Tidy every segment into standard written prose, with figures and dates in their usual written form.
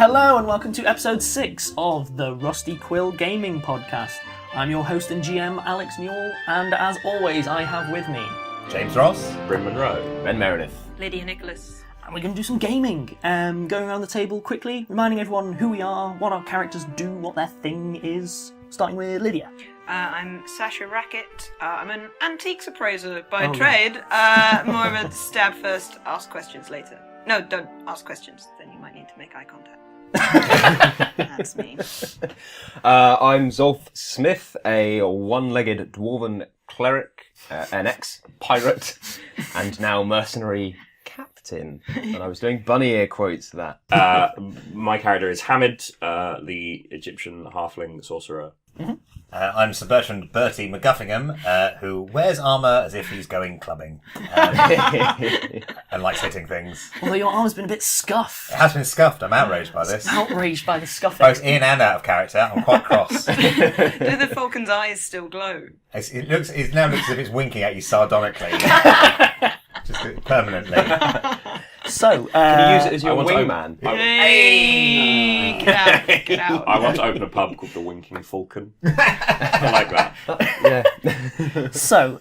Hello and welcome to episode 6 of the Rusty Quill Gaming Podcast. I'm your host and GM, Alex Newall, and as always I have with me James Ross, Bryn, Monroe, and Meredith. Lydia Nicholas. And we're going to do some gaming. Going around the table quickly, reminding everyone who we are, what our characters do, what their thing is. Starting with Lydia. I'm Sasha Racket. I'm an antiques appraiser by trade. More of a stab first, ask questions later. No, don't ask questions, then you might need to make eye contact. That's me. I'm Zolf Smith, a one-legged dwarven cleric, an ex-pirate, and now mercenary captain. And I was doing bunny ear quotes to that. my character is Hamid, the Egyptian halfling sorcerer. Mm-hmm. I'm Sir Bertrand Bertie MacGuffingham, who wears armour as if he's going clubbing and likes hitting things. Although your arm's been a bit scuffed. It has been scuffed. I'm outraged by this. Outraged by the scuffing. Both in and out of character. I'm quite cross. Do the falcon's eyes still glow? It now looks as if it's winking at you sardonically. Just permanently. So, Can you use it as your I want to wingman? Hey! Get out. I want to open a pub called the Winking Falcon. I like that. Yeah. So,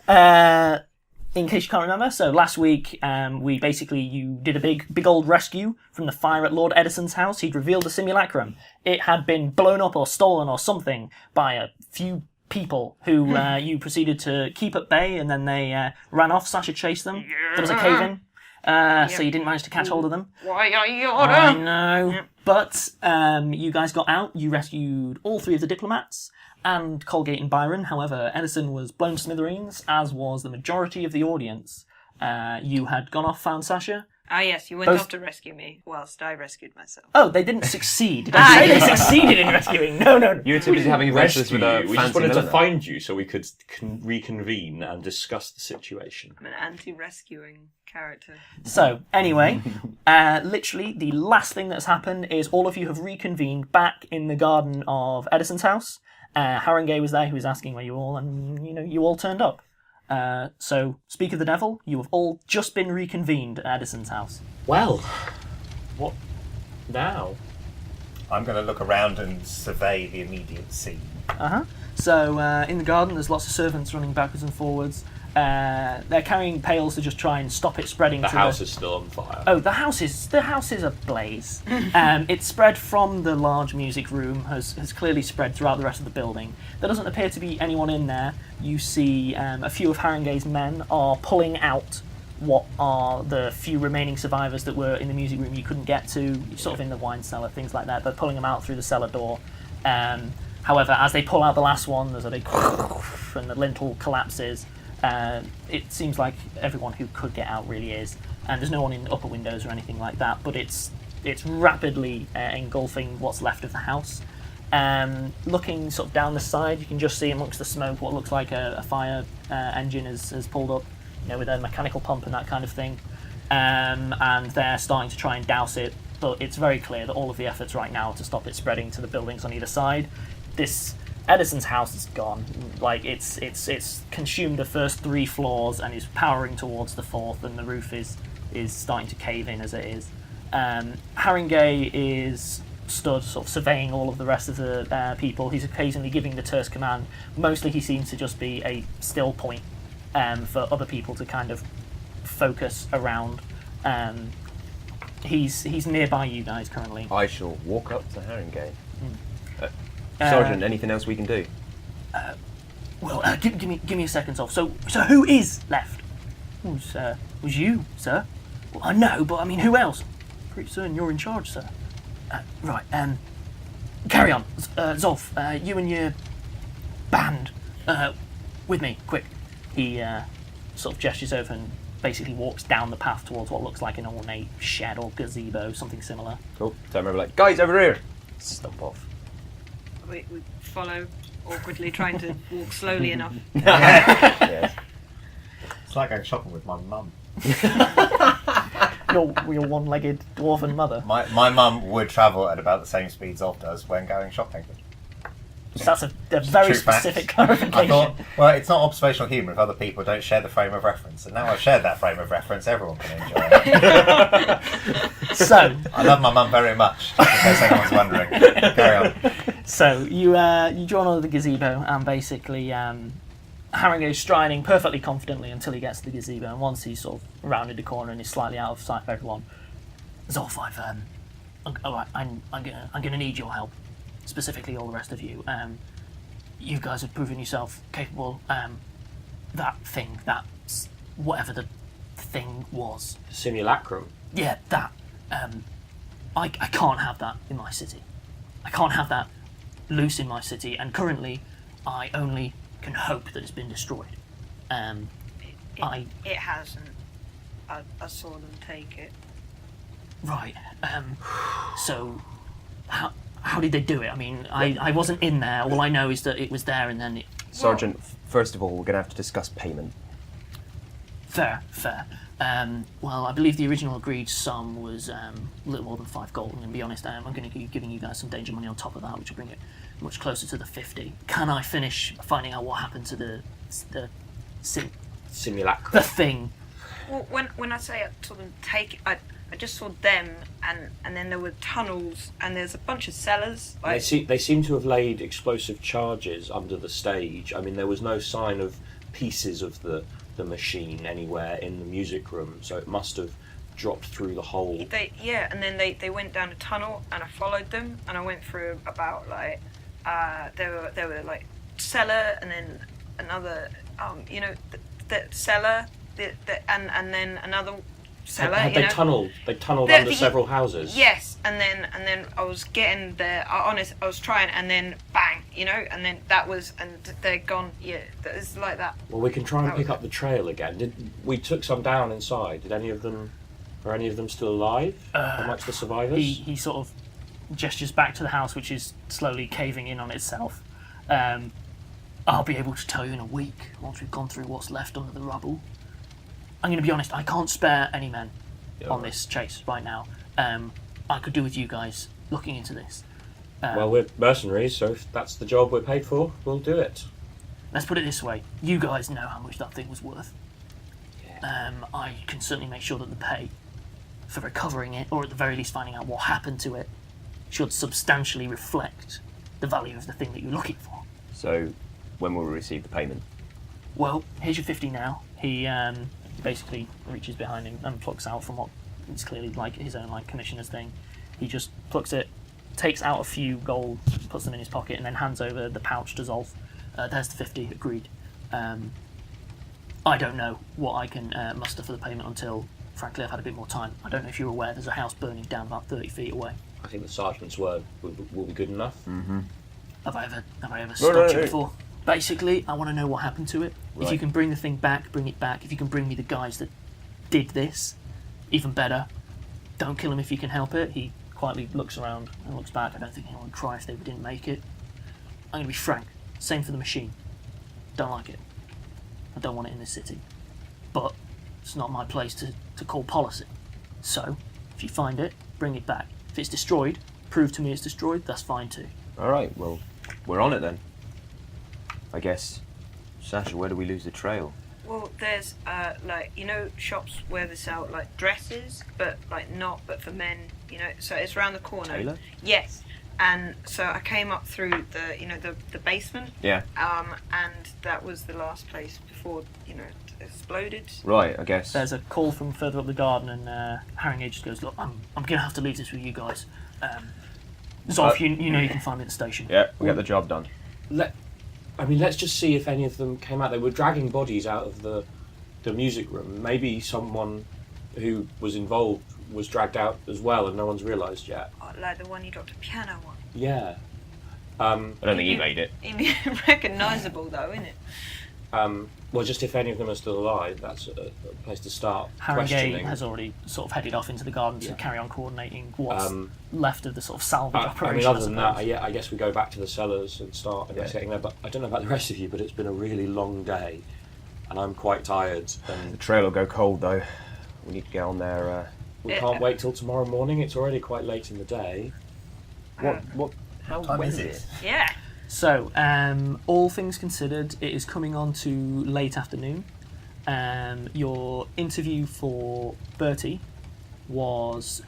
in case you can't remember, so last week you did a big old rescue from the fire at Lord Edison's house. He'd revealed the simulacrum. It had been blown up or stolen or something by a few people who you proceeded to keep at bay, and then they ran off. Sasha chased them. There was a cave-in. So you didn't manage to catch hold of them. Why are you I know. But you guys got out. You rescued all 3 of the diplomats and Colgate and Byron. However, Edison was blown to smithereens, as was the majority of the audience. You had gone off, found Sasha. Ah, yes, you went off to rescue me, whilst I rescued myself. Oh, they didn't succeed. Did I say they succeeded in rescuing? No. You were too busy having adventures with a We fancy just wanted to milliner. find you so we could reconvene and discuss the situation. I'm an anti-rescuing character. So, anyway, literally the last thing that's happened is all of you have reconvened back in the garden of Edison's house. Haroun was there, who was asking where you all, and you all turned up. So, speak of the devil, you have all just been reconvened at Edison's house. Well, what now? I'm going to look around and survey the immediate scene. So, in the garden, there's lots of servants running backwards and forwards. They're carrying pails to just try and stop it spreading. The house is still on fire. Oh, the house is ablaze. It's spread from the large music room, has clearly spread throughout the rest of the building. There doesn't appear to be anyone in there. You see a few of Haroun's men are pulling out what are the few remaining survivors that were in the music room you couldn't get to, sort of in the wine cellar, things like that. They're pulling them out through the cellar door. However, as they pull out the last one, there's a big and the lintel collapses. It seems like everyone who could get out really is, and there's no one in upper windows or anything like that, but it's rapidly engulfing what's left of the house. Looking sort of down the side, you can just see amongst the smoke what looks like a fire engine has pulled up, with a mechanical pump and that kind of thing, and they're starting to try and douse it, but it's very clear that all of the efforts right now are to stop it spreading to the buildings on either side. This Edison's house is gone. Like it's consumed the first 3 floors and is powering towards the 4th, and the roof is starting to cave in as it is. Haroun is stood sort of surveying all of the rest of the people. He's occasionally giving the terse command. Mostly he seems to just be a still point for other people to kind of focus around. He's nearby you guys currently. I shall walk up to Haroun. Sergeant, anything else we can do? Give me a second, Zolf. So who is left? Was you, sir? Well, I know, but I mean, who else? Pretty certain you're in charge, sir. Right. Carry on, Zolf. You and your band, with me, quick. He sort of gestures over and basically walks down the path towards what looks like an ornate shed or gazebo, something similar. Cool. So I remember, guys, over here. Stomp off. We follow awkwardly, trying to walk slowly enough. Yes. It's like going shopping with my mum. Your one-legged dwarven mother. My mum would travel at about the same speed Zolf does when going shopping. So that's a very True fact. specific clarification. I thought, well, it's not observational humour if other people don't share the frame of reference. And now I've shared that frame of reference, everyone can enjoy it. So I love my mum very much, in case anyone's wondering. Carry on. So you draw onto the gazebo, and basically Haroun goes striding perfectly confidently until he gets to the gazebo, and once he's sort of rounded the corner and is slightly out of sight of everyone, Zolf, I'm gonna need your help, specifically all the rest of you. You guys have proven yourself capable. That thing, whatever the thing was. Simulacrum. Yeah, that. I can't have that in my city. I can't have that loose in my city, and currently I only can hope that it's been destroyed. It hasn't. I saw them take it. Right. So, how did they do it? I mean, I wasn't in there. All I know is that it was there, and then it... Sergeant, first of all, we're going to have to discuss payment. Fair. Well, I believe the original agreed sum was a little more than 5 gold, and to be honest, I'm going to be giving you guys some danger money on top of that, which will bring it much closer to the 50. Can I finish finding out what happened to the Simulacrum. the thing? Well, when I say I saw them take it, I just saw them, and then there were tunnels, and there's a bunch of cellars. They seem to have laid explosive charges under the stage. I mean, there was no sign of pieces of the machine anywhere in the music room, so it must have dropped through the hole. And then they went down a tunnel, and I followed them, and I went through about there were like cellar, and then another the cellar, and then another cellar. Had they tunneled? They tunneled under several houses. Yes, and then I was getting there. I was trying, and then bang, and then that was, and they're gone. Yeah, it's like that. Well, we can try and pick up the trail again. We took some down inside? Are any of them still alive? Amongst the survivors? He sort of gestures back to the house, which is slowly caving in on itself. I'll be able to tell you in a week, once we've gone through what's left under the rubble. I'm going to be honest, I can't spare any men on this chase right now. I could do with you guys looking into this. Well, we're mercenaries, so if that's the job we're paid for, we'll do it. Let's put it this way. You guys know how much that thing was worth. I can certainly make sure that the pay for recovering it, or at the very least finding out what happened to it, should substantially reflect the value of the thing that you're looking for. So, when will we receive the payment? Well, here's your 50 now. He basically reaches behind him and plucks out from what is clearly like his own commissioner's thing. He just plucks it, takes out a few gold, puts them in his pocket, and then hands over the pouch to Zolf. There's the 50, agreed. I don't know what I can muster for the payment until, frankly, I've had a bit more time. I don't know if you're aware, there's a house burning down about 30 feet away. I think the sergeant's word will be good enough. Mm-hmm. Have I ever stopped you before? Basically, I want to know what happened to it. Right. If you can bring the thing back, bring it back. If you can bring me the guys that did this, even better. Don't kill him if you can help it. He quietly looks around and looks back. I don't think anyone would cry if they didn't make it. I'm going to be frank. Same for the machine. Don't like it. I don't want it in this city. But it's not my place to call policy. So, if you find it, bring it back. If it's destroyed, prove to me it's destroyed, that's fine too. Alright, well, we're on it then. I guess. Sasha, where do we lose the trail? Well, there's shops where they sell dresses, but but for men, so it's around the corner. Tailor? Yes. And so I came up through the basement. Yeah. And that was the last place before it exploded. Right, I guess. There's a call from further up the garden, and Haroun just goes, "Look, I'm gonna have to leave this with you guys. Zolf, you know you can find me at the station." Yeah, we'll get the job done. Let's just see if any of them came out. They were dragging bodies out of the music room. Maybe someone who was involved was dragged out as well, and no one's realised yet. Oh, like the one you dropped a piano on. Yeah. I don't think he made it. It'd be recognisable though, isn't it? Well, just if any of them are still alive, that's a place to start Haroun questioning. has already sort of headed off into the garden to carry on coordinating what's left of the sort of salvage I operation. mean, other than that, I guess we go back to the cellars and start investigating there. But I don't know about the rest of you, but it's been a really long day, and I'm quite tired. The And trail will go cold though. We need to get on there. we can't wait till tomorrow morning. It's already quite late in the day. How time when is it? Yeah. So, all things considered, it is coming on to late afternoon. Your interview for Bertie was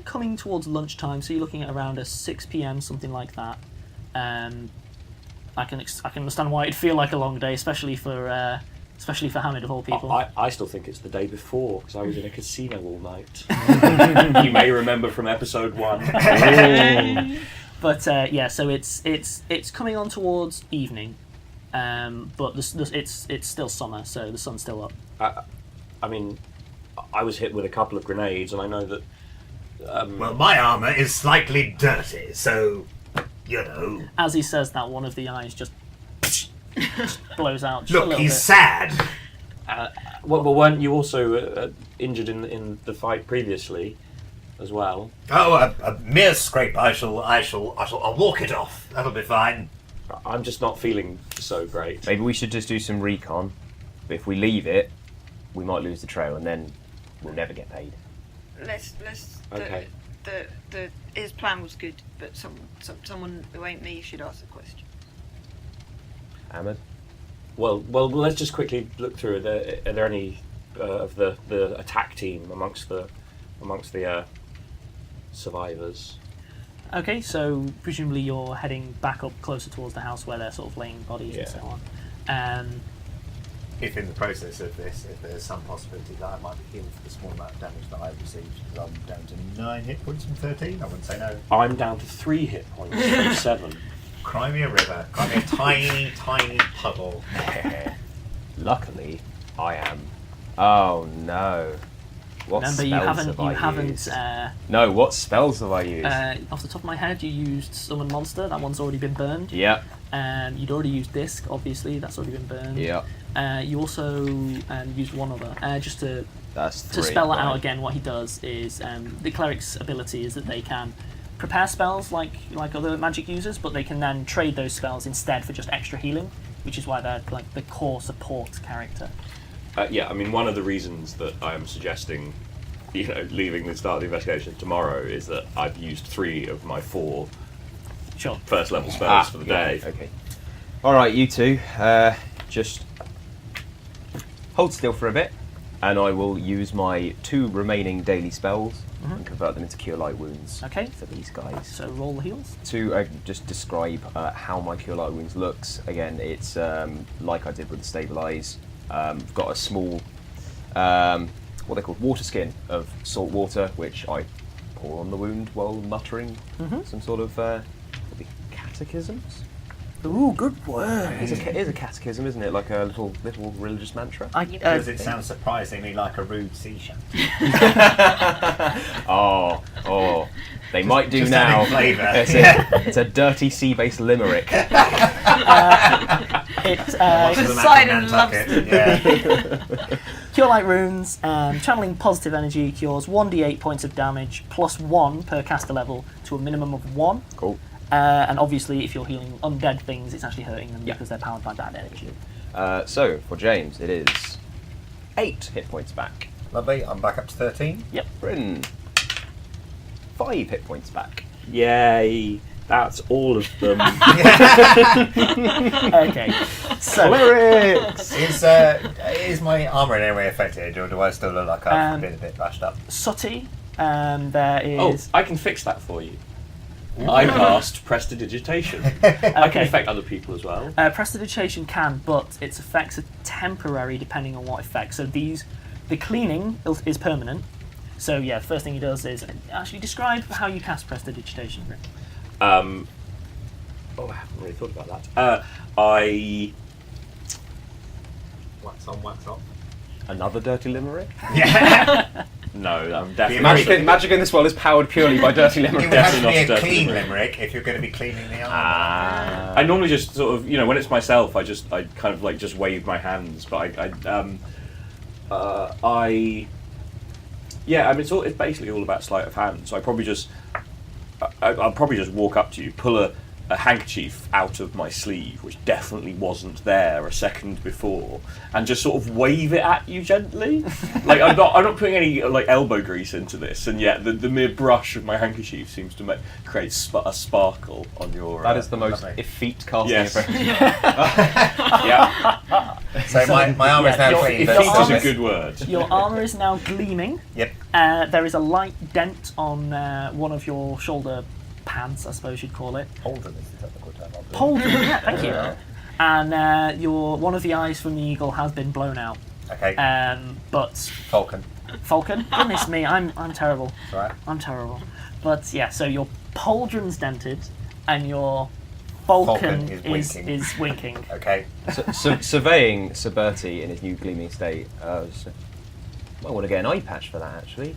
coming towards lunchtime, so you're looking at around a 6 p.m, something like that. I can understand why it'd feel like a long day, especially for Hamid of all people. I still think it's the day before because I was in a casino all night. You may remember from episode 1. But so it's coming on towards evening, but it's still summer, so the sun's still up. I mean, I was hit with a couple of grenades, and I know that. Well, my armour is slightly dirty, so you know. As he says that, one of the eyes just blows out. Just a Look, little he's bit. sad. Well, weren't you also injured in the fight previously, as well? Oh, a mere scrape. I'll walk it off. That'll be fine. I'm just not feeling so great. Maybe we should just do some recon. But if we leave it, we might lose the trail, and then we'll never get paid. Let's. Okay. His plan was good, but someone who ain't me should ask the question. Ahmed? Well, let's just quickly look through. Are there any of the attack team amongst the survivors? Okay, so presumably you're heading back up closer towards the house where they're sort of laying bodies and so on. If in the process of this, if there's some possibility that I might be healed for the small amount of damage that I've received, because I'm down to 9 hit points from 13, I wouldn't say no. I'm down to 3 hit points from 7. Cry me a river. Cry me a tiny, tiny puddle. Luckily, I am. Oh no. What Remember, spells No, what spells have I used? Off the top of my head, you used Summon Monster. That one's already been burned. Yeah. You'd already used Disc, obviously. That's already been burned. Yeah. You also used one other. Just to That's spell that out right. again, what he does is the cleric's ability is that they can prepare spells like other magic users, but they can then trade those spells instead for just extra healing, which is why they're like the core support character. I mean, one of the reasons that I am suggesting, leaving the start of the investigation tomorrow is that I've used 3 of my 4 Sure. first level spells for the day. Okay. Alright, you two, just hold still for a bit, and I will use my 2 remaining daily spells and convert them into Cure Light Wounds Okay. for these guys. So roll the heals. To just describe how my Cure Light Wounds looks, again, it's like I did with the Stabilize. I've got a small, what they're called, water skin of salt water, which I pour on the wound while muttering some sort of catechisms. Ooh, good word. It is a catechism, isn't it? Like a little religious mantra. Does it sound surprisingly like a rude sea shanty? Oh, they might do Just now. adding flavour. It's a dirty sea-based limerick. Poseidon loves them. Yeah. Cure Light Runes, channeling positive energy cures 1d8 points of damage plus 1 per caster level to a minimum of 1. Cool. And obviously, if you're healing undead things, it's actually hurting them because they're powered by bad energy. So, for James, it is 8 hit points back. Lovely. I'm back up to 13. Yep. Bryn, 5 hit points back. Yay! That's all of them. Okay, so Clerics! Is my armour in any way affected, or do I still look like I've been a bit bashed up? Sooty, there Oh, is... I can fix that for you. I cast Prestidigitation. I can affect other people as well. Prestidigitation can, but its effects are temporary depending on what effect. So the cleaning is permanent. So yeah, the first thing he does is actually describe how you cast Prestidigitation. I haven't really thought about that. I Wax on, wax off. Another dirty limerick? Yeah. no, I'm definitely Magic in this world is powered purely by dirty It limerick. would have to Definitely be not a dirty clean limerick. limerick if you're going to be cleaning the armour. I normally just sort of, when it's myself, I kind of like just wave my hands. But it's basically all about sleight of hand. So I'll probably just walk up to you, pull a handkerchief out of my sleeve, which definitely wasn't there a second before, and just sort of wave it at you gently. Like I'm not putting any like elbow grease into this, and yet the mere brush of my handkerchief seems to create a sparkle on your. That is the most lovely. effete casting Yes. effect. Yeah, So my armour is now clean. effete is a armour's- good word. Your armour is now gleaming. Yep. There is a light dent on one of your shoulder pads, I suppose you'd call it. Pauldron is the technical term. I believe. Pauldron, yeah, thank you. And one of the eyes from the eagle has been blown out. Okay. But Falcon. goodness me, I'm terrible. That's right. I'm terrible. But yeah, so your pauldron's dented, and your falcon is winking. Okay. So surveying Sir Bertie in his new gleaming state, I want to get an eye patch for that, actually.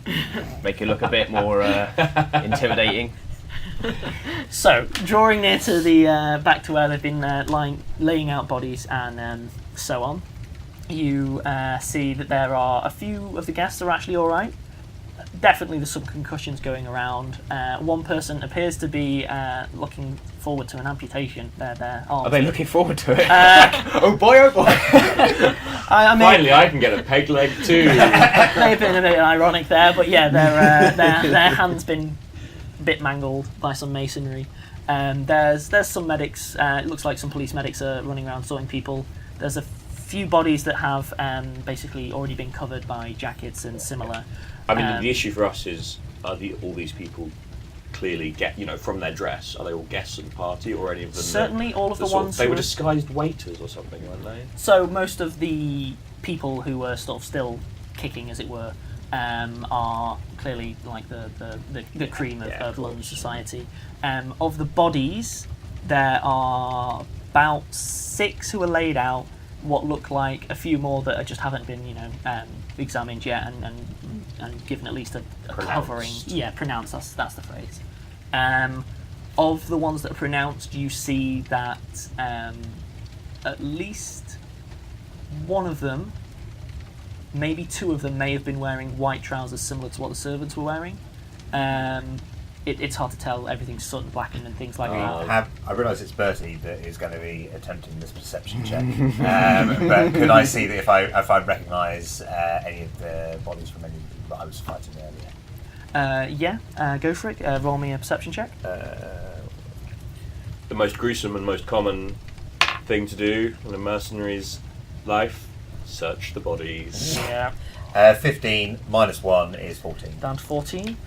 Make it look a bit more intimidating. So, drawing near to the back to where they've been laying out bodies and so on, you see that there are a few of the guests are actually all right. Definitely there's some concussions going around. One person appears to be looking forward to an amputation. Their arm. Are they looking forward to it? Oh boy, oh boy. Finally, I can get a peg leg too. May have been a bit ironic there, but yeah, their hand's been a bit mangled by some masonry. There's some medics. It looks like some police medics are running around sorting people. There's a few bodies that have basically already been covered by jackets and similar. I mean, the issue for us is, all these people clearly from their dress, are they all guests at the party, or any of them? Certainly, all of the ones they were disguised waiters or something, weren't they? So most of the people who were sort of still kicking, as it were, are clearly like the cream of London society. Of the bodies, there are about 6 who are laid out. What look like a few more that just haven't been, examined yet and given at least a covering. Yeah, pronounced. That's the phrase. Of the ones that are pronounced, you see that at least one of them, maybe 2 of them, may have been wearing white trousers similar to what the servants were wearing. It's hard to tell. Everything's soot and blackened and things like that. I realise it's Bertie that is going to be attempting this perception check. But could I see that if I recognise any of the bodies from any of the people that I was fighting earlier? Go for it. Roll me a perception check. The most gruesome and most common thing to do in a mercenary's life: search the bodies. Yeah. 15 minus 1 is 14. Down to 14.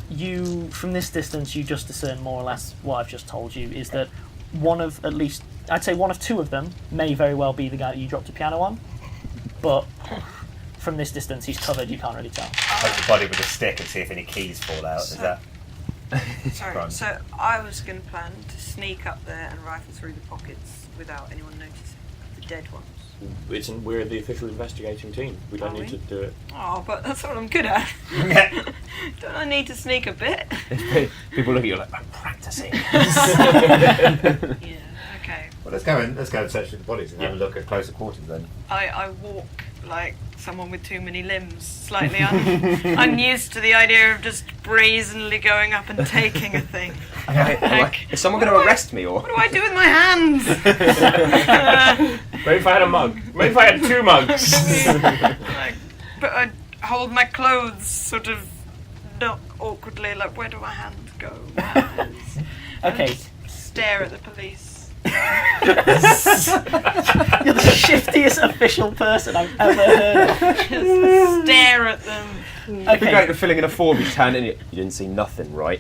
You, from this distance, you just discern more or less what I've just told you, is that one of 2 of them may very well be the guy that you dropped a piano on, but from this distance he's covered, you can't really tell. Poke the body with a stick and see if any keys fall out. Is that... Sorry, so I was going to plan to sneak up there and rifle through the pockets without anyone noticing the dead ones. We're the official investigating team. We don't need to do it. Oh, but that's what I'm good at. Don't I need to sneak a bit? People look at you like, I'm practicing. Yeah, okay. Well, let's go and search through the bodies and have a look at closer quarters then. I walk like someone with too many limbs, slightly unused to the idea of just brazenly going up and taking a thing. Is someone going to arrest me, or what do I do with my hands? Maybe if I had a mug. Maybe if I had 2 mugs. But I hold my clothes sort of not awkwardly, like, where do my hands go? Okay. Stare at the police. You're the shiftiest official person I've ever heard of. Just stare at them. I think like filling in a form, you turn and you didn't see nothing, right?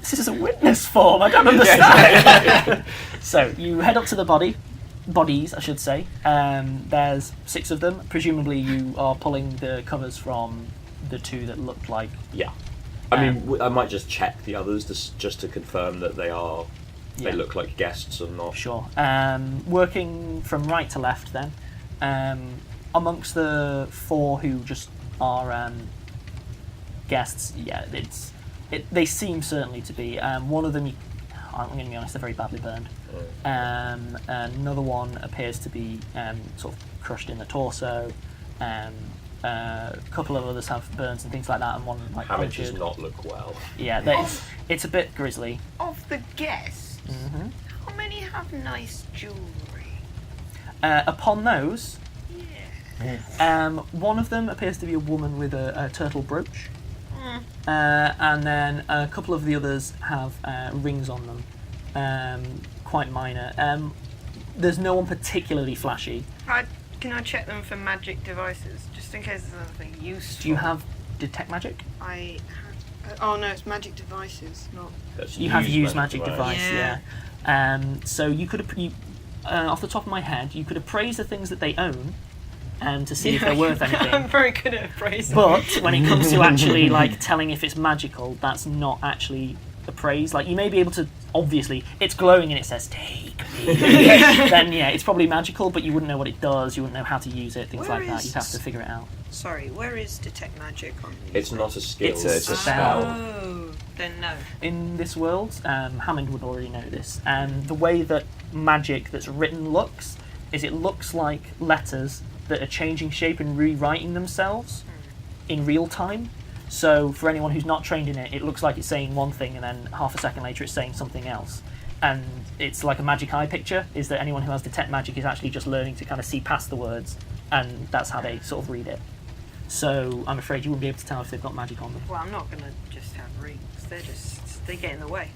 This is a witness form, I don't understand. So, you head up to the bodies, I should say. There's 6 of them. Presumably you are pulling the covers from the 2 that looked like... Yeah. I mean, I might just check the others just to confirm that they look like guests or not. Sure. Working from right to left then, amongst the 4 who just are guests, yeah, they seem certainly to be. One of them, I'm going to be honest, they're very badly burned. Another one appears to be sort of crushed in the torso. A couple of others have burns and things like that, and one like Hamid punctured. does not look well. Yeah, it's a bit grisly. Of the guests, how many have nice jewellery? Upon those, Yeah. one of them appears to be a woman with a turtle brooch, and then a couple of the others have rings on them, quite minor. There's no one particularly flashy. Can I check them for magic devices, just in case there's anything useful? Do you have detect magic? I have... oh no, it's magic devices, not... You have used magic device, Yeah. So you could, off the top of my head, you could appraise the things that they own, to see if they're worth anything. I'm very good at appraising. But when it comes to actually like telling if it's magical, that's not actually appraised. Like you may be able to, obviously, it's glowing and it says "take me." Then yeah, it's probably magical, but you wouldn't know what it does. You wouldn't know how to use it, things Where like that. is- You'd have to figure it out. Sorry, where is detect magic on these? It's not a skill. It's a spell. Oh, then no. In this world, Hammond would already know this. The way that magic that's written looks is it looks like letters that are changing shape and rewriting themselves in real time. So for anyone who's not trained in it, it looks like it's saying one thing and then half a second later it's saying something else. And it's like a magic eye picture, is that anyone who has detect magic is actually just learning to kind of see past the words, and that's how they sort of read it. So I'm afraid you wouldn't be able to tell if they've got magic on them. Well, I'm not going to just have rings. They get in the way.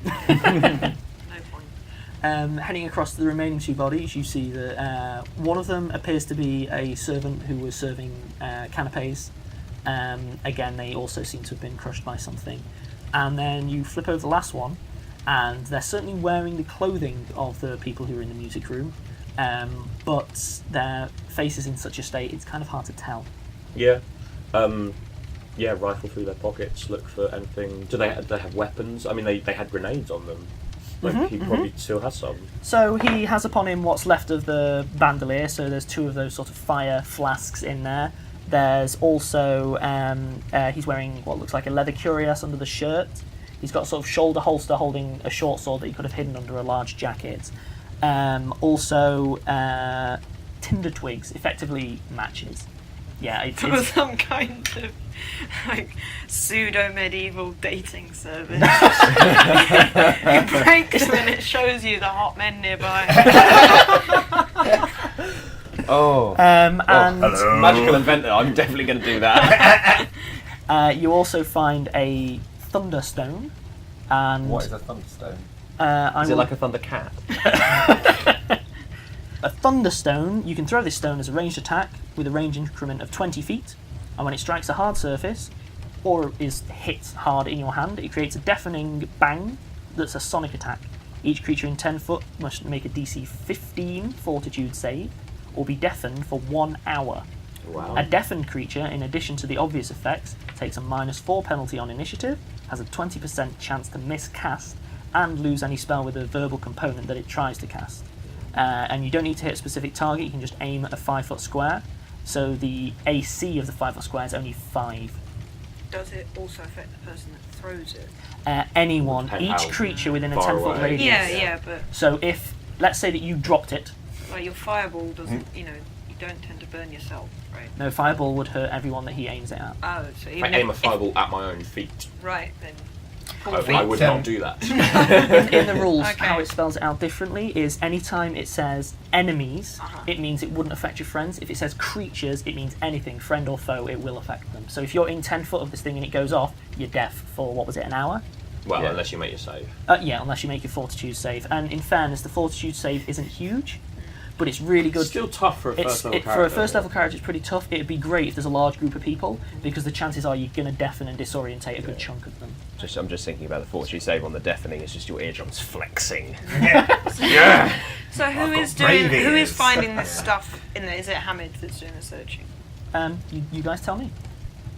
No point. Heading across the remaining two bodies, you see that one of them appears to be a servant who was serving canapes. Again, they also seem to have been crushed by something. And then you flip over the last one, and they're certainly wearing the clothing of the people who are in the music room, but their faces in such a state it's kind of hard to tell. Yeah. Rifle through their pockets, look for anything. Do they have weapons? I mean, they had grenades on them. Like, he probably still has some. So he has upon him what's left of the bandolier, so there's two of those sort of fire flasks in there. There's also, he's wearing what looks like a leather cuirass under the shirt. He's got a sort of shoulder holster holding a short sword that he could have hidden under a large jacket. Also, tinder twigs, effectively matches. Yeah, For it's some kind of like pseudo-medieval dating service. You break them and it shows you the hot men nearby. and Hello. Magical inventor, I'm definitely going to do that. you also find a thunderstone. And What is a thunderstone? Is it like a thunder cat? a thunderstone, you can throw this stone as a ranged attack with a range increment of 20 feet, and when it strikes a hard surface or is hit hard in your hand, it creates a deafening bang that's a sonic attack. Each creature in 10 foot must make a DC 15 fortitude save or be deafened for 1 hour. Wow. A deafened creature, in addition to the obvious effects, takes a -4 penalty on initiative, has a 20% chance to miscast, and lose any spell with a verbal component that it tries to cast. And you don't need to hit a specific target, you can just aim at a 5-foot square. So the AC of the 5-foot square is only 5. Does it also affect the person that throws it? Anyone, Depends each how creature within a far 10-foot away. radius. Yeah, but So if, let's say that you dropped it, like your fireball doesn't, you don't tend to burn yourself, right? no fireball would hurt everyone that he aims it at. Oh, so I even aim a if, fireball at my own feet. right, then I would not do that. In the rules, Okay. how it spells it out differently is anytime it says enemies, it means it wouldn't affect your friends. If it says creatures, it means anything, friend or foe, it will affect them. So if you're in 10 foot of this thing and it goes off, you're deaf for, what was it, an hour? Well, Yeah. unless you make your save. Yeah, unless you make your fortitude save. And in fairness, the fortitude save isn't huge, but it's really good. Still tough for a first level character. For a first level character, it's pretty tough. It'd be great if there's a large group of people, because the chances are you're going to deafen and disorientate a good chunk of them. I'm just thinking about the fortitude save on the deafening. It's just your eardrums flexing. So who is brave doing? Who is ears. finding this stuff in there? Is it Hamid that's doing the searching? You guys tell me.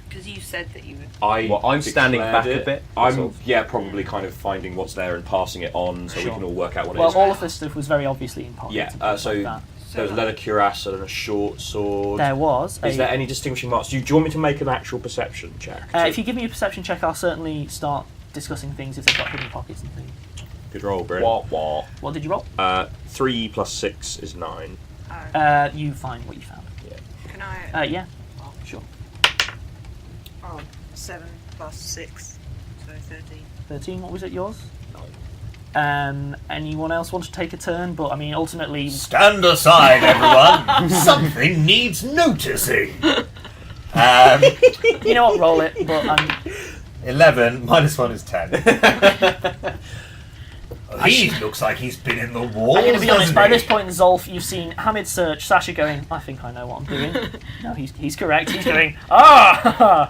Because you said that you would. I'm standing declared back a it. bit. I'm probably kind of finding what's there and passing it on, so we Sure. can all work out what it Well, is. all of this stuff was very obviously in pockets. Yeah, and things so like that. there's a leather cuirass and a short sword. There was. Is there any distinguishing marks? Do you want me to make an actual perception check? If you give me a perception check, I'll certainly start discussing things if they've got hidden pockets and things. Good roll, Bryn. What? What did you roll? 3 plus 6 is 9. You find what you found. Can I? Yeah, sure. 7 plus 6, so 13. 13, what was it, yours? Anyone else want to take a turn? But I mean, ultimately, Stand aside, everyone. Something needs noticing. you know what, roll it. But 11 minus 1 is 10. He looks like he's been in the walls. I'm going to be honest, doesn't by he? this point, Zolf, you've seen Hamid search, Sasha going, I think I know what I'm doing. No, he's correct. He's going, a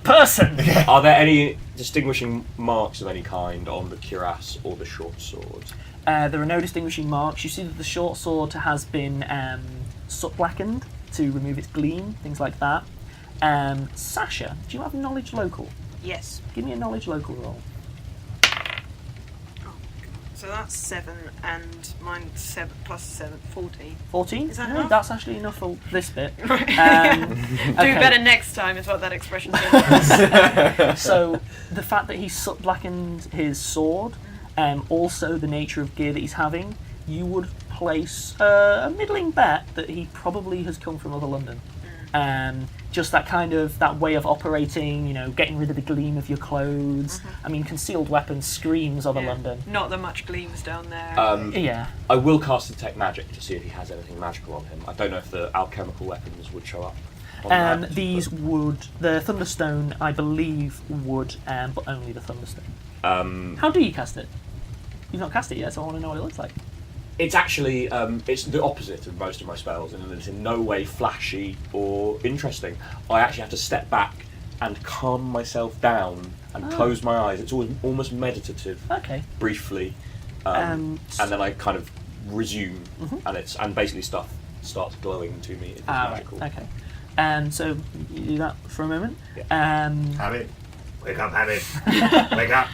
person! Are there any distinguishing marks of any kind on the cuirass or the short sword? There are no distinguishing marks. You see that the short sword has been soot blackened to remove its gleam, things like that. Sasha, do you have knowledge local? Yes. Give me a knowledge local roll. So that's 7, and mine's 7 plus 7, 14. 14? Is that no, enough? that's actually enough for this bit. Do better next time is what that expression says. So the fact that he's soot blackened his sword, also the nature of gear that he's having, you would place a middling bet that he probably has come from other London. Just that way of operating, getting rid of the gleam of your clothes. I mean, concealed weapons screams other London. Not that much gleams down there. Yeah. I will cast Detect Magic to see if he has anything magical on him. I don't know if the alchemical weapons would show up on that. These would, the Thunderstone, I believe, would, but only the Thunderstone. How do you cast it? You've not cast it yet, so I want to know what it looks like. It's actually it's the opposite of most of my spells, and it's in no way flashy or interesting. I actually have to step back and calm myself down and close my eyes. It's almost meditative. Okay. Briefly, and then I kind of resume, and basically stuff starts glowing to me. It's magical. Right. Okay. So you do that for a moment. Yeah. Hamid, wake up, Hamid. Wake up.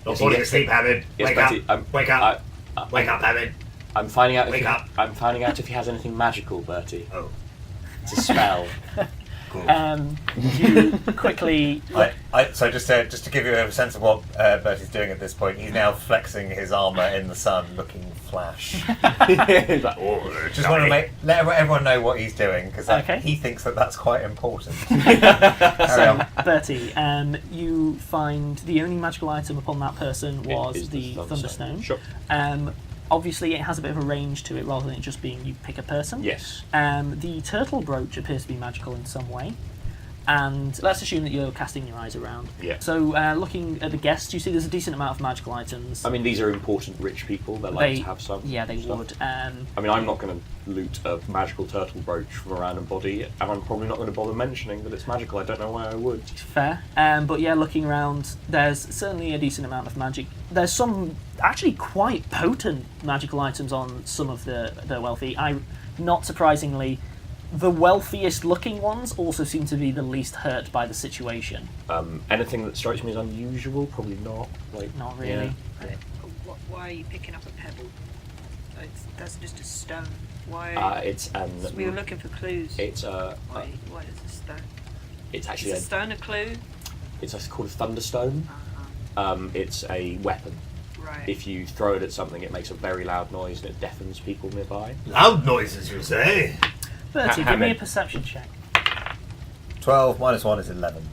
Not Yes, falling yes. asleep, Hamid. Yes, Wake Bertie, up. Wake up. Wake up, Hamid. I'm finding out. Wake up. I'm finding out if he has anything magical, Bertie. Oh, It's a spell. cool. You quickly. So just to give you a sense of what Bertie's doing at this point, he's now flexing his armour in the sun, looking flash. He's like, oh, Just want to let everyone know what he's doing, because he thinks that's quite important. Carry on. Bertie, you find the only magical item upon that person was the Thunderstone. Sure. Obviously, it has a bit of a range to it rather than it just being you pick a person. Yes. The turtle brooch appears to be magical in some way. And let's assume that you're casting your eyes around. Yeah. So, looking at the guests, you see there's a decent amount of magical items. I mean, these are important rich people. They like to have some. Yeah, they stuff. would. I mean, I'm not going to loot a magical turtle brooch from a random body, and I'm probably not going to bother mentioning that it's magical. I don't know why I would. Fair. But yeah, looking around, there's certainly a decent amount of magic. There's some actually quite potent magical items on some of the wealthy. Not surprisingly, the wealthiest looking ones also seem to be the least hurt by the situation. Anything that strikes me as unusual, probably not. Not really. Yeah. Why are you picking up a pebble? That's just a stone. Why? We were looking for clues. It's Why is a stone? It's actually Is a stone a clue? It's called a thunderstone. It's a weapon. Right. If you throw it at something, it makes a very loud noise and it deafens people nearby. Loud noises, you say? Bertie, give me a perception check. 12 minus 1 is 11.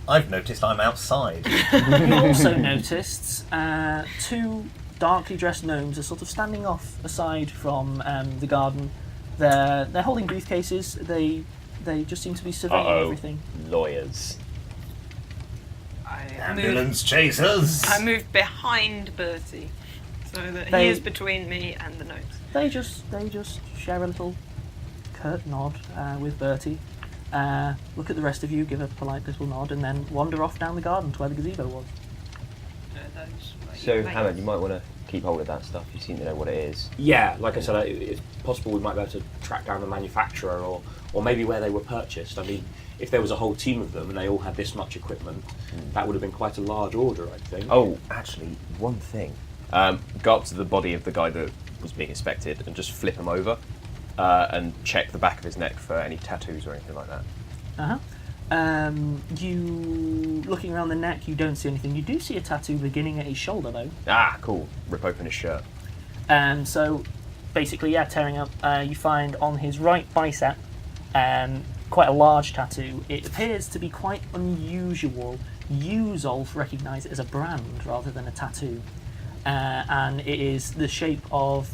I've noticed I'm outside. You also noticed two darkly dressed gnomes are sort of standing off aside from the garden. They're holding briefcases. They just seem to be surveying everything. Lawyers. Ambulance chasers. I moved behind Bertie, so that he is between me and the gnomes. They just share a little curt nod with Bertie. Look at the rest of you, give a polite little nod, and then wander off down the garden to where the gazebo was. So, Hamid, you might want to keep hold of that stuff. You seem to know what it is. Yeah, like I said, it's possible we might be able to track down the manufacturer or maybe where they were purchased. I mean, if there was a whole team of them and they all had this much equipment, that would have been quite a large order, I think. Oh, actually, one thing. Go up to the body of the guy that was being inspected and just flip him over and check the back of his neck for any tattoos or anything like that. You looking around the neck, you don't see anything. You do see a tattoo beginning at his shoulder, though. Ah, cool. Rip open his shirt. So, basically, tearing up, you find on his right bicep quite a large tattoo. It appears to be quite unusual. You, Zolf, recognise it as a brand rather than a tattoo. And it is the shape of,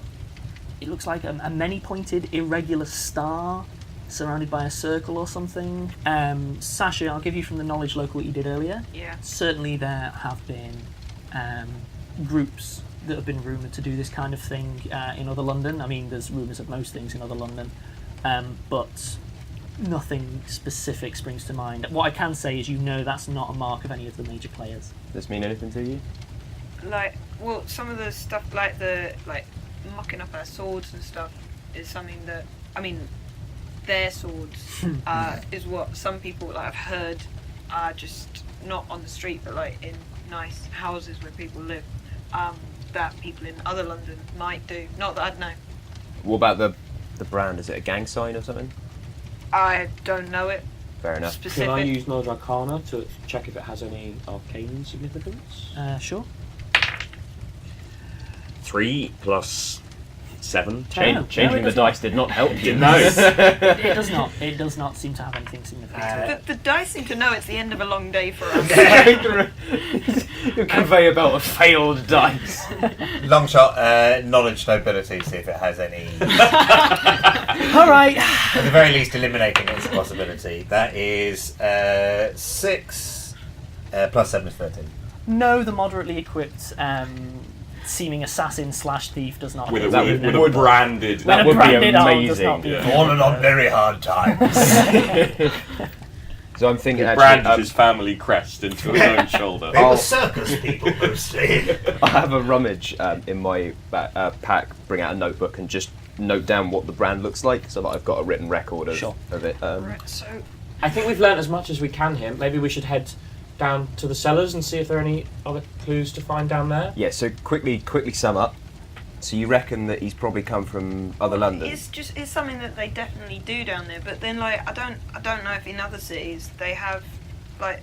it looks like a many-pointed irregular star surrounded by a circle or something. Sasha, I'll give you from the knowledge local what you did earlier. Yeah. Certainly there have been groups that have been rumoured to do this kind of thing in other London. I mean, there's rumours of most things in other London, but nothing specific springs to mind. What I can say is that's not a mark of any of the major players. Does this mean anything to you? Some of the stuff mucking up our swords and stuff is something that, their swords is what some people I've heard are just not on the street, but in nice houses where people live, that people in other London might do. Not that I'd know. What about the brand? Is it a gang sign or something? I don't know it. Fair enough. Specific. Can I use Knowledge Arcana to check if it has any arcane significance? Sure. 3 plus 7. Changing the dice did not help you. No. It does not. It does not seem to have anything significant to it. The dice seem to know it's the end of a long day for us. The conveyor belt of failed dice. Long shot, knowledge nobility, see if it has any. All right. At the very least, eliminating its possibility. That is 6 plus 7 is 13. No, the moderately equipped seeming assassin / thief does not. With appear a to be branded. That would be branded arm does amazing. not be- Fallen on very hard times. So I'm thinking He actually, branded his family crest into his own shoulder. They were circus people mostly. I have a rummage in my pack, bring out a notebook and just note down what the brand looks like so that I've got a written record of it. Right, so I think we've learnt as much as we can here. Maybe we should head down to the cellars and see if there are any other clues to find down there. Yeah, so quickly sum up. So you reckon that he's probably come from other London? it's something that they definitely do down there. But then I don't know if in other cities they have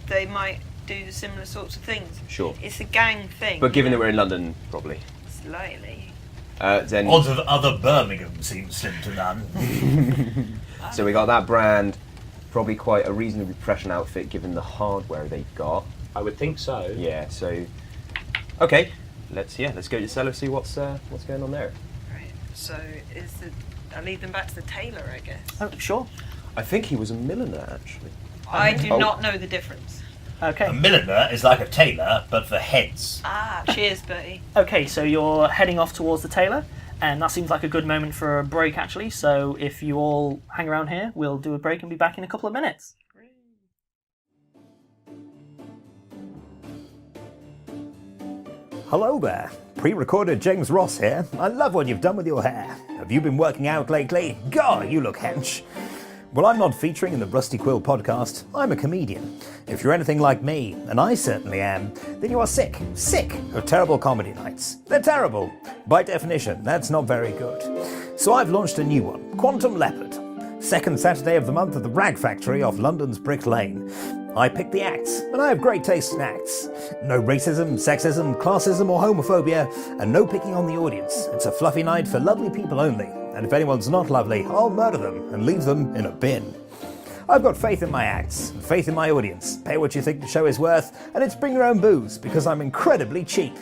they might do the similar sorts of things. Sure. It's a gang thing. But given that we're in London, probably. Slightly. Then Odds of other Birmingham seem slim to none. so we got that brand, probably quite a reasonably professional outfit given the hardware they've got. I would think so. Yeah. So okay, let's go to the cellar, see what's going on there. Right. So I lead them back to the tailor, I guess. Oh, sure. I think he was a milliner actually. I do not know the difference. Okay. A milliner is like a tailor, but for heads. Cheers, Bertie. Okay, so you're heading off towards the tailor, and that seems like a good moment for a break, actually. So if you all hang around here, we'll do a break and be back in a couple of minutes. Hello there. Pre-recorded James Ross here. I love what you've done with your hair. Have you been working out lately? God, you look hench. Well, I'm not featuring in the Rusty Quill podcast. I'm a comedian. If you're anything like me, and I certainly am, then you are sick of terrible comedy nights. They're terrible. By definition, that's not very good. So I've launched a new one, Quantum Leopard. Second Saturday of the month at the Rag Factory off London's Brick Lane. I pick the acts, and I have great taste in acts. No racism, sexism, classism or homophobia, and no picking on the audience. It's a fluffy night for lovely people only. And if anyone's not lovely, I'll murder them and leave them in a bin. I've got faith in my acts, and faith in my audience. Pay what you think the show is worth, and it's bring your own booze, because I'm incredibly cheap.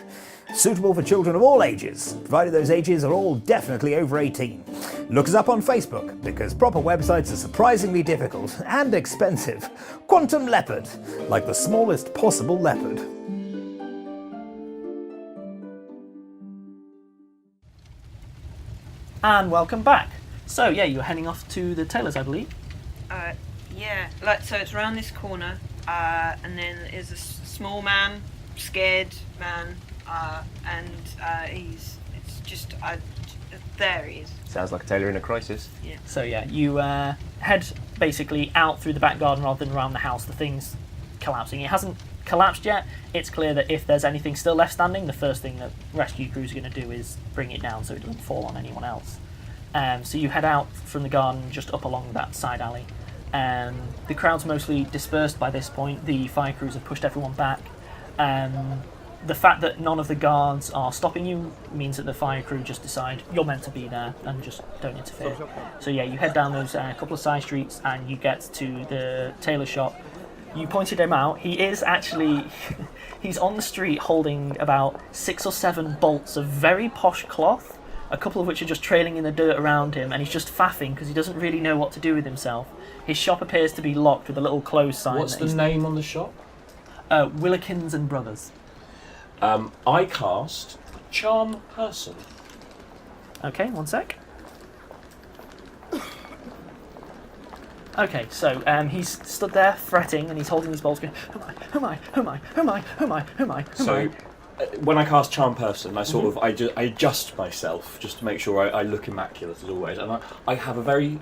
Suitable for children of all ages, provided those ages are all definitely over 18. Look us up on Facebook, because proper websites are surprisingly difficult and expensive. Quantum Leopard, like the smallest possible leopard. And welcome back. So yeah, you're heading off to the tailor's, I believe. Yeah. So it's around this corner, and then there's a small man, scared man, and there he is. Sounds like a tailor in a crisis. Yeah. So yeah, you head basically out through the back garden rather than around the house. The thing's collapsing. It hasn't collapsed yet. It's clear that if there's anything still left standing, the first thing that rescue crews are going to do is bring it down so it doesn't fall on anyone else. So you head out from the garden just up along that side alley. The crowd's mostly dispersed by this point. The fire crews have pushed everyone back. The fact that none of the guards are stopping you means that the fire crew just decide you're meant to be there and just don't interfere. So yeah, you head down those couple of side streets and you get to the tailor shop. You pointed him out. He is actually... he's on the street holding about 6 or 7 bolts of very posh cloth, a couple of which are just trailing in the dirt around him, and he's just faffing because he doesn't really know what to do with himself. His shop appears to be locked with a little close sign. What's the name on the shop? Willikins and Brothers. I cast Charm Person. Okay, one sec. Okay, so he's stood there fretting, and he's holding these bowls, going, "Who am I? Who am I? Who am I? Who am I? Who am I? Who am I?" So, when I cast Charm Person, I sort of I adjust myself just to make sure I look immaculate as always, and I have a very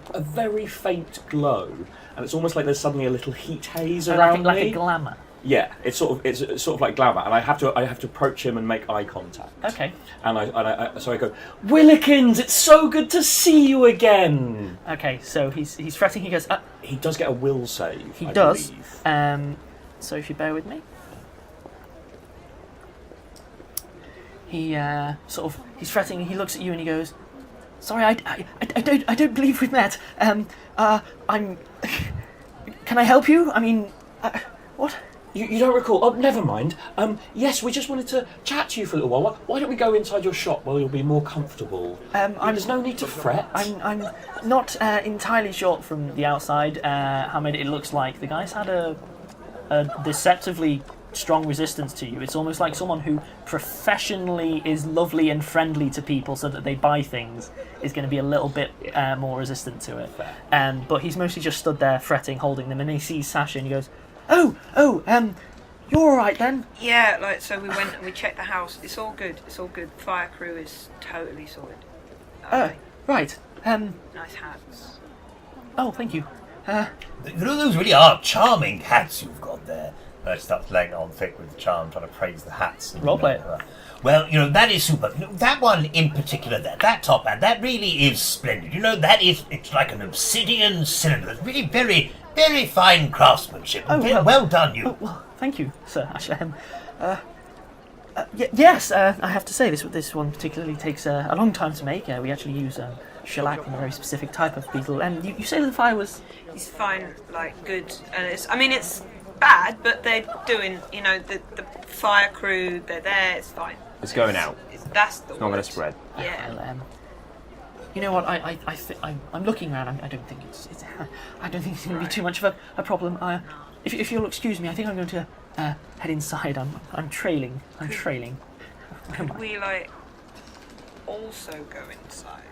faint glow, and it's almost like there's suddenly a little heat haze around like me. a glamour. Yeah, it's sort of like glamour, and I have to approach him and make eye contact. Okay. And so I go, Willikins, it's so good to see you again. Okay, so he's fretting. He goes. He does get a will save. He I does. believe. So if you bear with me. He he's fretting. He looks at you and he goes, "Sorry, I don't believe we've met. I'm. Can I help you? I mean, what?" You don't recall? Oh, never mind. Yes, we just wanted to chat to you for a little while. Why don't we go inside your shop where you'll be more comfortable? There's no need to fret. I'm not entirely sure from the outside, Hamid. It looks like the guy's had a deceptively strong resistance to you. It's almost like someone who professionally is lovely and friendly to people so that they buy things is going to be a little bit more resistant to it. But he's mostly just stood there fretting, holding them, and he sees Sasha and he goes, Oh, you're all right then? Yeah, so we went and we checked the house. It's all good. It's all good. Fire crew is totally sorted. Right. Nice hats. Oh, thank you. Those really are charming hats you've got there. I start laying it on thick with the charm, trying to praise the hats. Roleplay it. Well, that is super. That one in particular there, that top hat, that really is splendid. It's like an obsidian cylinder. It's really very, very fine craftsmanship. Oh, well done, you. Oh, well, thank you, Sir Ashley. Yes, I have to say, this one particularly takes a long time to make. We actually use shellac and a very specific type of beetle. And you say the fire was... It's fine, good. And it's bad, but they're doing, the fire crew, they're there, it's fine. It's going out. That's the It's not going to spread. Yeah. Well, you know what? I'm looking around. I don't think I don't think it's going to be too much of a problem. If you'll excuse me, I think I'm going to head inside. I'm trailing. Could we also go inside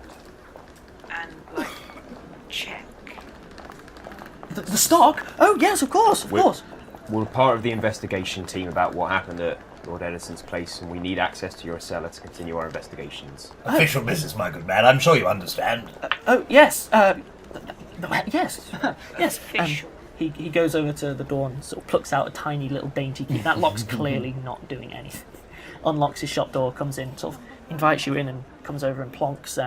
and check? The stock? Oh yes, of course. We're part of the investigation team about what happened at Lord Edison's place, and we need access to your cellar to continue our investigations. Official business, my good man. I'm sure you understand. Yes. Yes. Yes. Official. He goes over to the door and sort of plucks out a tiny little dainty key. That lock's clearly not doing anything. Unlocks his shop door, comes in, sort of invites you in, and comes over and plonks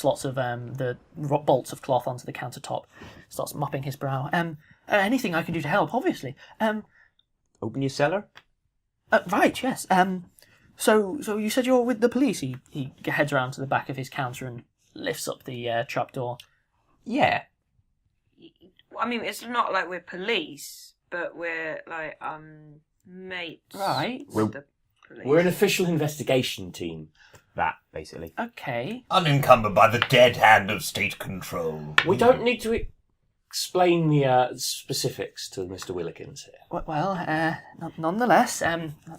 lots of the bolts of cloth onto the countertop. Starts mopping his brow. Anything I can do to help, obviously. Open your cellar? Right, yes. So you said you're with the police? He heads around to the back of his counter and lifts up the trapdoor. Yeah. I mean, it's not like we're police, but we're mates. Right. with the police. We're an official investigation team. That, basically. Okay. Unencumbered by the dead hand of state control. We don't need to explain the specifics to Mr. Willikins here. Well, nonetheless,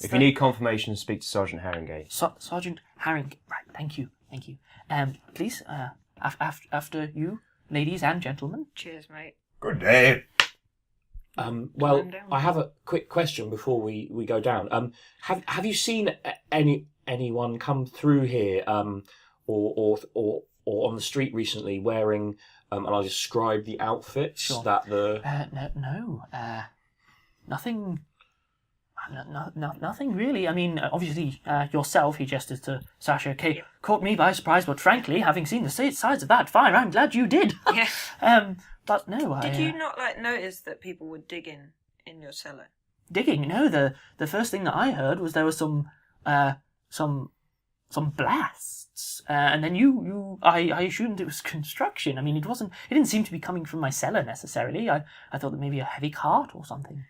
If you need confirmation, speak to Sergeant Haringey. Sergeant Haring. Right. Thank you. Please, after you, ladies and gentlemen. Cheers, mate. Good day. Well, I have a quick question before we go down. Have you seen anyone come through here, or on the street recently wearing, and I'll describe the outfits that the. No. Nothing. Nothing really. I mean, obviously, yourself. He gestures to Sasha. Okay, caught me by surprise, but frankly, having seen the sides of that fire, I'm glad you did. Yeah. But no, Did you not notice that people were digging in your cellar? Digging? No, the first thing that I heard was there was some blasts, and then I assumed it was construction. I mean, it didn't seem to be coming from my cellar necessarily. I thought that maybe a heavy cart or something.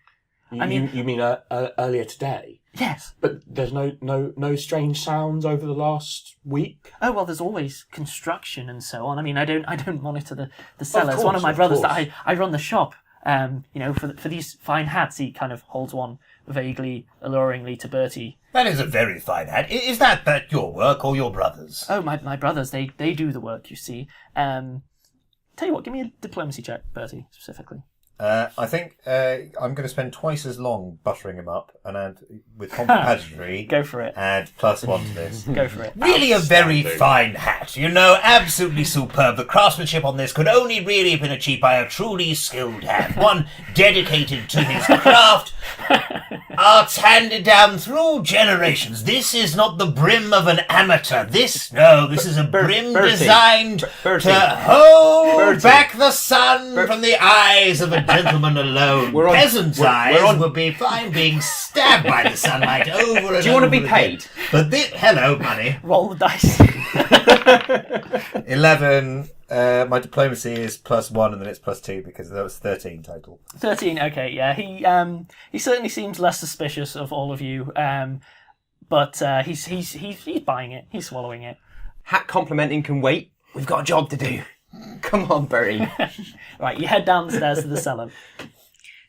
You mean earlier today? Yes. But there's no strange sounds over the last week? Oh, well, there's always construction and so on. I mean, I don't monitor the cellars. Of One of my course, brothers that I run the shop, for these fine hats, he kind of holds one vaguely, alluringly to Bertie. That is a very fine hat. Is that your work or your brother's? Oh, my brothers, they do the work, you see. Tell you what, give me a diplomacy check, Bertie, specifically. I think I'm going to spend twice as long buttering him up and add with compatibility. Go for it. Add +1 to this. Go for it. Really a very fine hat. Absolutely superb. The craftsmanship on this could only really have been achieved by a truly skilled hand. One dedicated to his craft. Arts handed down through generations. This is not the brim of an amateur. This is a brim Bertie. designed Bertie. to hold Bertie. back the sun from the eyes of a gentleman alone. Peasants' eyes would be fine being stabbed by the sunlight over and over. Do you want to be again. paid? But hello, money. Roll the dice. 11. My diplomacy is +1 and then it's +2 because that was 13 total. 13, okay, yeah. He certainly seems less suspicious of all of you, but he's buying it. He's swallowing it. Hat complimenting can wait. We've got a job to do. Come on, Bertie. Right, you head down the stairs to the cellar.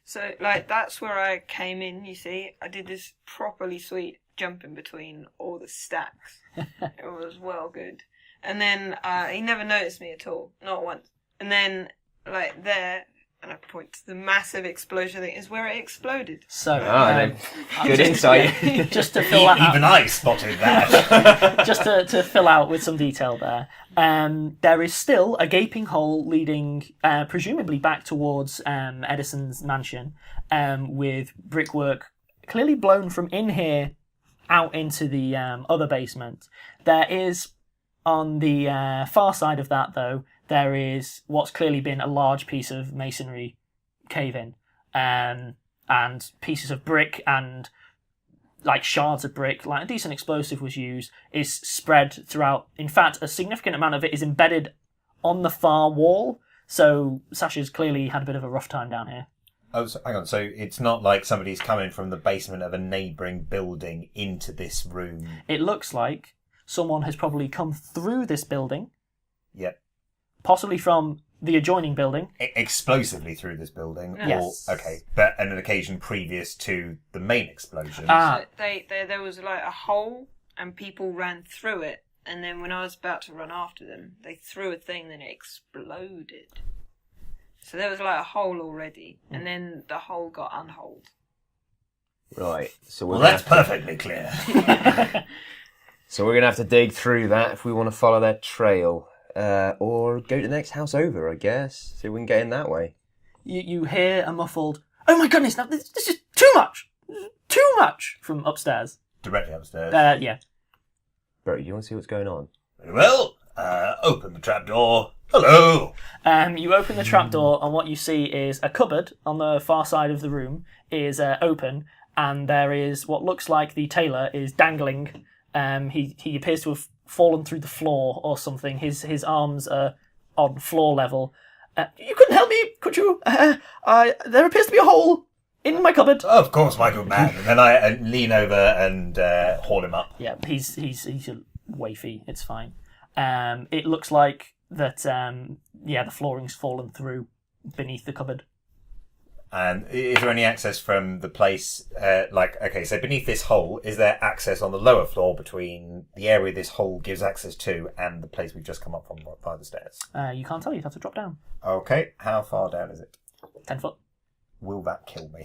So, like, that's where I came in, you see. I did this properly sweet jumping between all the stacks. It was well good. And then he never noticed me at all, not once. And then, like, there, and I point to the massive explosion thing, is where it exploded. So, good insight. Just to fill that out. Even I spotted that. Just to fill out with some detail there. There is still a gaping hole leading, presumably back towards Edison's mansion, with brickwork clearly blown from in here out into the other basement. There is, on the far side of that, though, there is what's clearly been a large piece of masonry cave-in, and pieces of brick and like shards of brick, like a decent explosive was used, is spread throughout. In fact, a significant amount of it is embedded on the far wall, so Sasha's clearly had a bit of a rough time down here. Oh, so, hang on. So it's not like somebody's coming from the basement of a neighbouring building into this room. It looks like someone has probably come through this building. Yep. Possibly from the adjoining building. Explosively through this building? Yes. Or, okay. But on an occasion previous to the main explosion. Ah. So there was like a hole, and people ran through it, and then when I was about to run after them, they threw a thing, then it exploded. So there was like a hole already, and then the hole got unholed. Right. So Well, that's perfectly clear. So we're going to have to dig through that if we want to follow their trail. Or go to the next house over, I guess. See if we can get in that way. You hear a muffled, "Oh my goodness, now this is too much! Too much!" from upstairs. Directly upstairs. Yeah. Bertie, you want to see what's going on? Very well. Open the trapdoor. Hello. You open the trapdoor, and what you see is a cupboard on the far side of the room is open, and there is what looks like the tailor is dangling. He appears to have fallen through the floor or something. His arms are on floor level. You couldn't help me, could you? There appears to be a hole in my cupboard. Of course, my good man. And then I lean over and haul him up. Yeah, he's a wafy. It's fine. It looks like that. The flooring's fallen through beneath the cupboard. And is there any access from the place, so beneath this hole, is there access on the lower floor between the area this hole gives access to and the place we've just come up from via the stairs? You can't tell, you'd have to drop down. Okay, how far down is it? 10 foot. Will that kill me?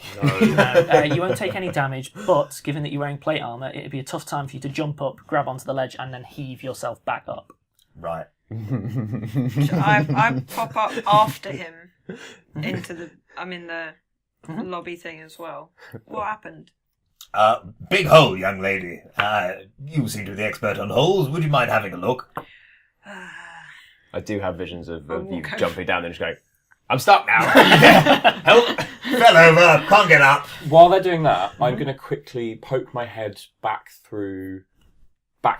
You won't take any damage, but given that you're wearing plate armour, it'd be a tough time for you to jump up, grab onto the ledge, and then heave yourself back up. Right. I pop up after him into the... I'm in the lobby thing as well. What happened? Big hole, young lady. You seem to be the expert on holes. Would you mind having a look? I do have visions of you jumping down and just going, I'm stuck now. Help! Fell over. Can't get up. While they're doing that, I'm going to quickly poke my head back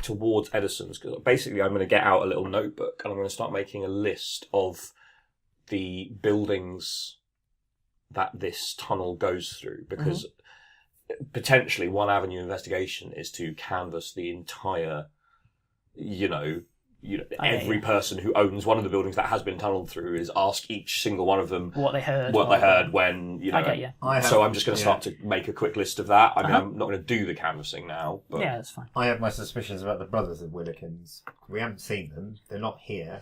towards Edison's, because basically I'm going to get out a little notebook and I'm going to start making a list of the buildings that this tunnel goes through, because potentially one avenue of investigation is to canvass the entire, every person who owns one of the buildings that has been tunnelled through is ask each single one of them what they heard when, I get you. So I'm just going to start to make a quick list of that. I mean, I'm not going to do the canvassing now. But yeah, that's fine. I have my suspicions about the brothers of Willikins. We haven't seen them. They're not here.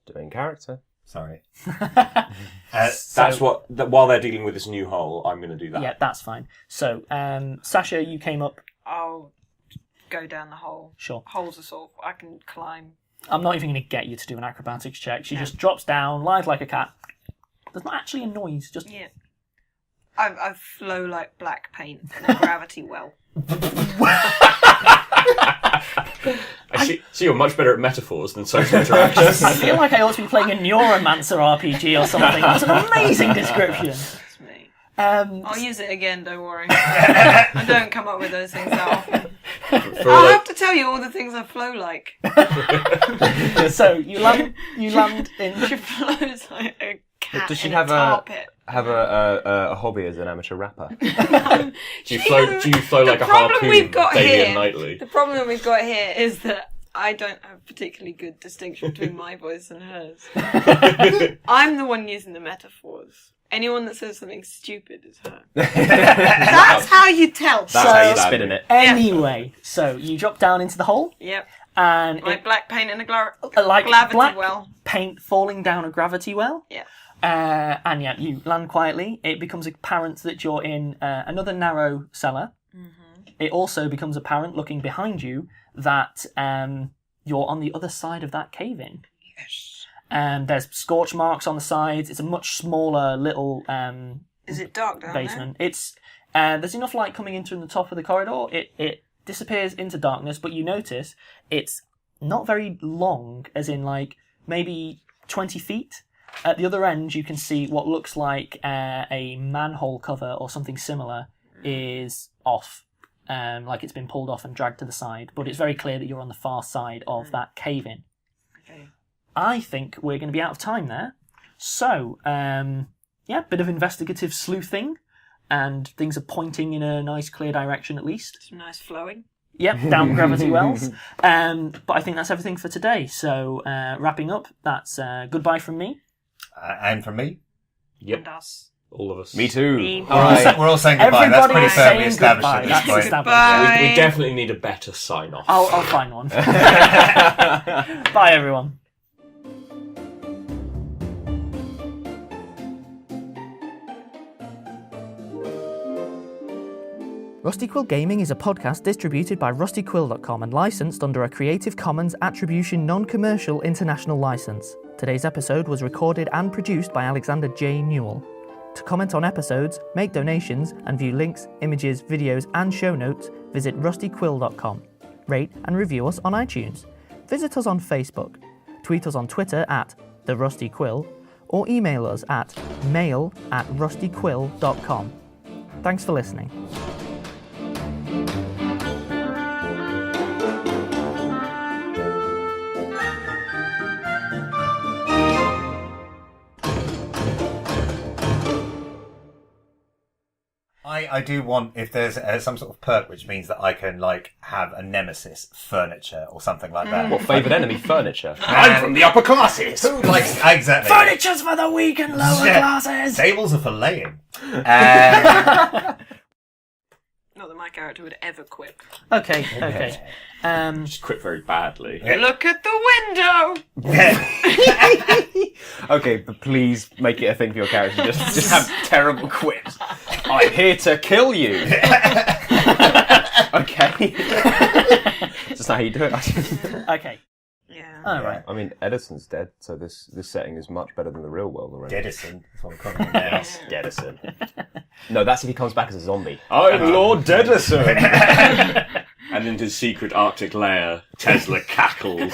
Doing character. Sorry. That's while they're dealing with this new hole, I'm going to do that. Yeah, that's fine. So, Sasha, you came up. I'll go down the hole. Sure. Holes are sort of, I can climb. I'm not even going to get you to do an acrobatics check. She just drops down, lies like a cat. There's not actually a noise, just... Yeah. I flow like black paint in a gravity well. I see you're much better at metaphors than social interactions. I feel like I ought to be playing a Neuromancer RPG or something. That's an amazing description. That's me. I'll use it again, don't worry. I don't come up with those things that often. I'll have to tell you all the things I flow like. So you land in... She flows like a cat Does she in have a tar pit. a hobby as an amateur rapper? Do you flow like a harpoon daily and nightly? The problem that we've got here is that I don't have particularly good distinction between my voice and hers. I'm the one using the metaphors. Anyone that says something stupid is her. That's how you tell. That's how you spin in it. Anyway, so you drop down into the hole. Yep. And like black paint in a gravity black well. Paint falling down a gravity well. Yeah. And yeah, you land quietly. It becomes apparent that you're in another narrow cellar. Mm-hmm. It also becomes apparent, looking behind you, that you're on the other side of that cave-in. Yes. There's scorch marks on the sides. It's a much smaller little Is it dark down basement. It's there's enough light coming in from the top of the corridor. It disappears into darkness, but you notice it's not very long, as in like maybe 20 feet. At the other end, you can see what looks like a manhole cover or something similar is off. Like it's been pulled off and dragged to the side. But it's very clear that you're on the far side of that cave-in. Okay. I think we're going to be out of time there. So, bit of investigative sleuthing. And things are pointing in a nice, clear direction at least. Some nice flowing. Yep, down gravity wells. But I think that's everything for today. So, wrapping up, that's goodbye from me. And from me? Yep. And us. All of us. Me too. We're all saying goodbye. That's pretty Everybody's firmly saying established goodbye. at That's this point. established. Bye. We definitely need a better sign-off. I'll find one. Bye, everyone. Rusty Quill Gaming is a podcast distributed by rustyquill.com and licensed under a Creative Commons Attribution Non-Commercial International License. Today's episode was recorded and produced by Alexander J. Newall. To comment on episodes, make donations, and view links, images, videos, and show notes, visit rustyquill.com. Rate and review us on iTunes. Visit us on Facebook. Tweet us on Twitter at @TheRustyQuill, or email us at mail@rustyquill.com. Thanks for listening. I do want, if there's some sort of perk which means that I can like have a nemesis furniture or something like that. What favoured enemy furniture? I'm from the upper classes! Who likes exactly? Furniture's for the weak and lower classes! Tables are for laying. Not that my character would ever quit. Okay. Just quit very badly. Look at the window! Okay, but please make it a thing for your character. Just have terrible quips. I'm here to kill you. Okay. That's not how you do it. Okay. Yeah. Alright. I mean, Edison's dead, so this setting is much better than the real world already. Dedison. That's what I'm calling him now. Dedison. No, that's if he comes back as a zombie. I'm Lord Dedison! And in his secret Arctic lair, Tesla cackles.